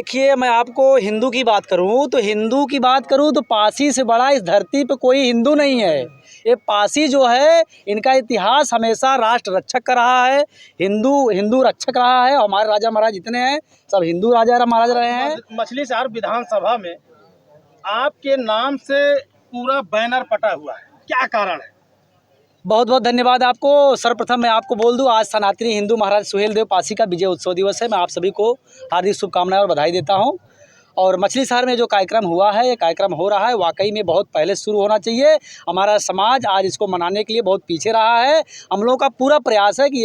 देखिए, मैं आपको हिंदू की बात करूँ तो पासी से बड़ा इस धरती पे कोई हिंदू नहीं है। ये पासी जो है, इनका इतिहास हमेशा राष्ट्र रक्षक का रहा है, हिंदू रक्षक रहा है। हमारे राजा महाराज जितने हैं सब हिंदू राजा महाराज रहे हैं। मछलीशहर विधानसभा में आपके नाम से पूरा बैनर पटा हुआ है, क्या कारण है? बहुत बहुत धन्यवाद आपको। सर्वप्रथम मैं आपको बोल दूं, आज सनातनी हिंदू महाराज सुहेलदेव पासी का विजय उत्सव दिवस है। मैं आप सभी को हार्दिक शुभकामनाएं और बधाई देता हूं। और मछलीशहर में जो कार्यक्रम हुआ है, ये कार्यक्रम हो रहा है, वाकई में बहुत पहले शुरू होना चाहिए। हमारा समाज आज इसको मनाने के लिए बहुत पीछे रहा है। हम लोगों का पूरा प्रयास है कि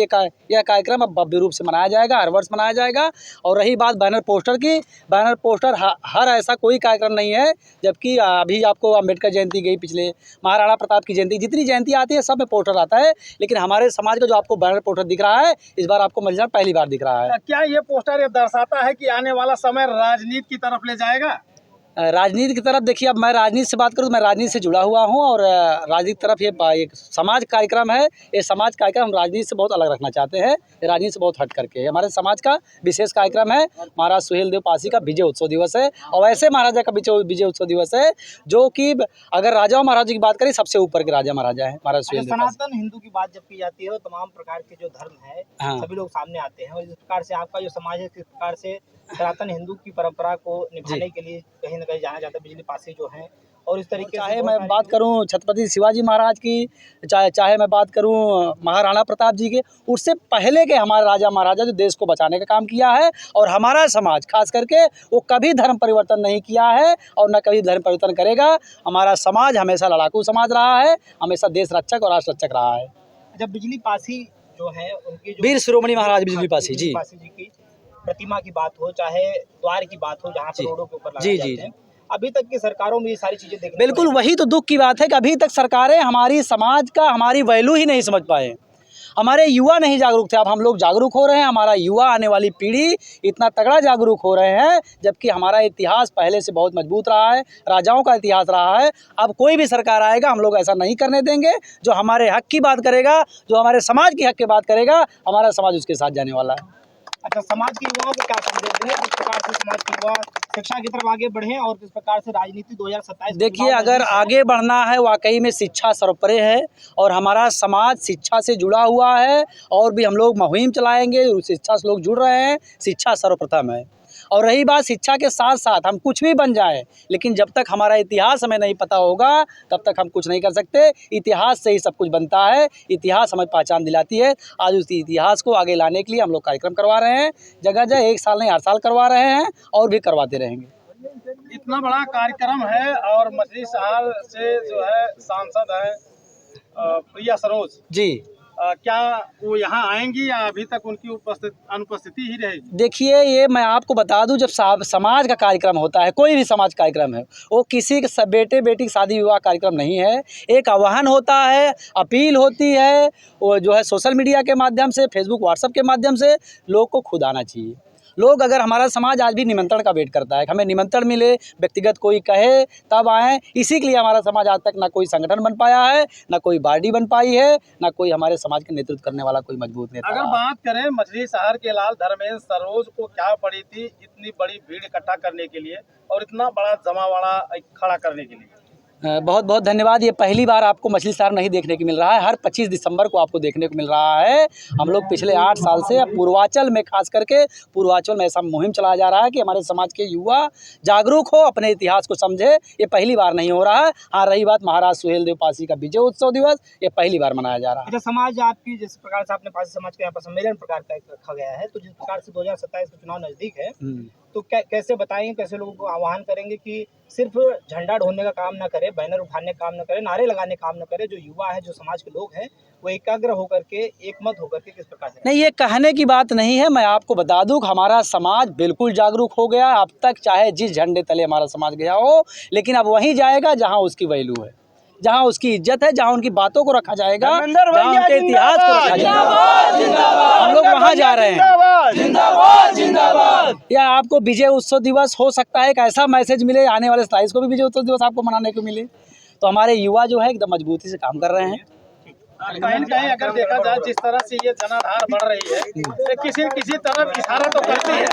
यह कार्यक्रम अब भव्य रूप से मनाया जाएगा, हर वर्ष मनाया जाएगा। और रही बात बैनर पोस्टर की, बैनर पोस्टर हर ऐसा कोई कार्यक्रम नहीं है। जबकि अभी आपको अम्बेडकर जयंती गई, पिछले महाराणा प्रताप की जयंती, जितनी जयंती आती है सब में पोस्टर आता है। लेकिन हमारे समाज का जो आपको बैनर पोस्टर दिख रहा है, इस बार आपको मछलीशहर पहली बार दिख रहा है। क्या ये पोस्टर ये दर्शाता है कि आने वाला समय राजनीति की तरफ ले जाएगा? राजनीति की तरफ देखिए, अब मैं राजनीति से बात करूँ तो मैं राजनीति से जुड़ा हुआ हूँ। और राजनीति की तरफ ये एक समाज कार्यक्रम है। ये समाज कार्यक्रम हम राजनीति से बहुत अलग रखना चाहते हैं। ये राजनीति से बहुत हट करके है, हमारे समाज का विशेष कार्यक्रम है। महाराज सुहेलदेव पासी का विजय उत्सव दिवस है। और ऐसे महाराजा का विजय उत्सव दिवस है जो कि अगर राजा महाराजा की बात करें, सबसे ऊपर के राजा महाराजा है महाराज सुहेलदेव। सनातन हिंदू की बात जब की जाती है तो तमाम प्रकार के जो धर्म है सभी लोग सामने आते हैं। और इस प्रकार से आपका जो समाज है, किस प्रकार से सनातन हिंदू की परंपरा को निभाने के लिए कहीं न कहीं जाना जाता है बिजली पासी जो हैं। और इस तरीके चाहे मैं बात करूं छत्रपति शिवाजी महाराज की, चाहे मैं बात करूं महाराणा प्रताप जी के, उससे पहले के हमारे राजा महाराजा जो देश को बचाने का काम किया है। और हमारा समाज खास करके वो कभी धर्म परिवर्तन नहीं किया है और न कभी धर्म परिवर्तन करेगा। हमारा समाज हमेशा लड़ाकू समाज रहा है, हमेशा देश रक्षक और राष्ट्र रक्षक रहा है। जब बिजली पासी जो है उनकी वीर शिरोमणि महाराज बिजली पासी जी की प्रतिमा की बात हो, चाहे द्वार की बात हो, जहाँ पर रोडों के ऊपर जी जाते हैं, अभी तक की सरकारों में ये सारी चीजें देखने बिल्कुल वही तो दुख की बात है कि अभी तक सरकारें हमारी समाज का, हमारी वैल्यू ही नहीं समझ पाए। हमारे युवा नहीं जागरूक थे। अब हम लोग जागरूक हो रहे हैं, हमारा युवा, आने वाली पीढ़ी इतना तगड़ा जागरूक हो रहे हैं। जबकि हमारा इतिहास पहले से बहुत मजबूत रहा है, राजाओं का इतिहास रहा है। अब कोई भी सरकार आएगा, हम लोग ऐसा नहीं करने देंगे। जो हमारे हक की बात करेगा, जो हमारे समाज की हक की बात करेगा, हमारा समाज उसके साथ जाने वाला है। अच्छा, समाज के युवाओं को क्या संदेश दें, किस प्रकार से समाज के युवा शिक्षा की तरफ आगे बढ़ें और किस प्रकार से राजनीति 2027? देखिए, अगर आगे बढ़ना है, वाकई में शिक्षा सर्वोपरि है और हमारा समाज शिक्षा से जुड़ा हुआ है। और भी हम लोग मुहिम चलाएंगे, शिक्षा से लोग जुड़ रहे हैं। शिक्षा सर्वप्रथम है। और रही बात शिक्षा के साथ साथ हम कुछ भी बन जाए, लेकिन जब तक हमारा इतिहास हमें नहीं पता होगा तब तक हम कुछ नहीं कर सकते। इतिहास से ही सब कुछ बनता है, इतिहास हमें पहचान दिलाती है। आज उस इतिहास को आगे लाने के लिए हम लोग कार्यक्रम करवा रहे हैं, जगह जगह, एक साल नहीं हर साल करवा रहे हैं और भी करवाते रहेंगे। इतना बड़ा कार्यक्रम है और मछलीशहर से जो है सांसद है प्रिया सरोज जी, क्या वो यहाँ आएंगी या अभी तक उनकी अनुपस्थिति ही रहेगी? देखिए, ये मैं आपको बता दूं, जब समाज का कार्यक्रम होता है, कोई भी समाज कार्यक्रम है, वो किसी के बेटे बेटी की शादी विवाह कार्यक्रम नहीं है। एक आह्वान होता है, अपील होती है, वो जो है सोशल मीडिया के माध्यम से, फेसबुक व्हाट्सएप के माध्यम से लोग को खुद आना चाहिए। लोग, अगर हमारा समाज आज भी निमंत्रण का वेट करता है कि हमें निमंत्रण मिले, व्यक्तिगत कोई कहे तब आएँ। इसी के लिए हमारा समाज आज तक ना कोई संगठन बन पाया है, ना कोई बॉडी बन पाई है, ना कोई हमारे समाज का नेतृत्व करने वाला कोई मजबूत नेता। अगर बात करें मछलीशहर के लाल धर्मेंद्र सरोज को क्या पड़ी थी इतनी बड़ी भीड़ इकट्ठा करने के लिए और इतना बड़ा जमावड़ा खड़ा करने के लिए? बहुत बहुत धन्यवाद। ये पहली बार आपको मछलीशहर नहीं देखने को मिल रहा है, हर 25 दिसंबर को आपको देखने को मिल रहा है। हम लोग पिछले 8 साल से पूर्वांचल में, खास करके पूर्वांचल में ऐसा मुहिम चलाया जा रहा है कि हमारे समाज के युवा जागरूक हो, अपने इतिहास को समझे। ये पहली बार नहीं हो रहा है। हाँ, रही बात महाराज सुहेलदेव पासी का विजय उत्सव दिवस, ये पहली बार मनाया जा रहा है। अच्छा, समाज आपकी जिस प्रकार से आपने पासी समाज के यहाँ पर सम्मेलन प्रकार का रखा गया है, तो जिस प्रकार से 2027 का चुनाव नजदीक है, तो कैसे बताएंगे, कैसे लोगों को आह्वान करेंगे कि सिर्फ झंडा ढोने का काम ना करे, बैनर उठाने का काम ना करे, नारे लगाने का काम ना करे, जो युवा है, जो समाज के लोग हैं, वो एकाग्र होकर के, एकमत होकर के किस प्रकार से? नहीं, ये कहने की बात नहीं है। मैं आपको बता दूं कि हमारा समाज बिल्कुल जागरूक हो गया। अब तक चाहे जिस झंडे तले हमारा समाज गया हो, लेकिन अब वहीं जाएगा जहां उसकी वैल्यू है, जहां उसकी इज्जत है, जहां उनकी बातों को रखा जाएगा, जहां उनके इतिहास को रखा जाएगा। हम लोग वहां जा रहे हैं। या आपको विजय उत्सव दिवस हो सकता है एक ऐसा मैसेज मिले, आने वाले 27 को भी विजय उत्सव दिवस आपको मनाने को मिले। तो हमारे युवा जो है एकदम मजबूती से काम कर रहे हैं। कहीं न कहीं अगर देखा जाए जिस तरह से ये जनाधार बढ़ रही है, किसी तरफ इशारा तो करती है।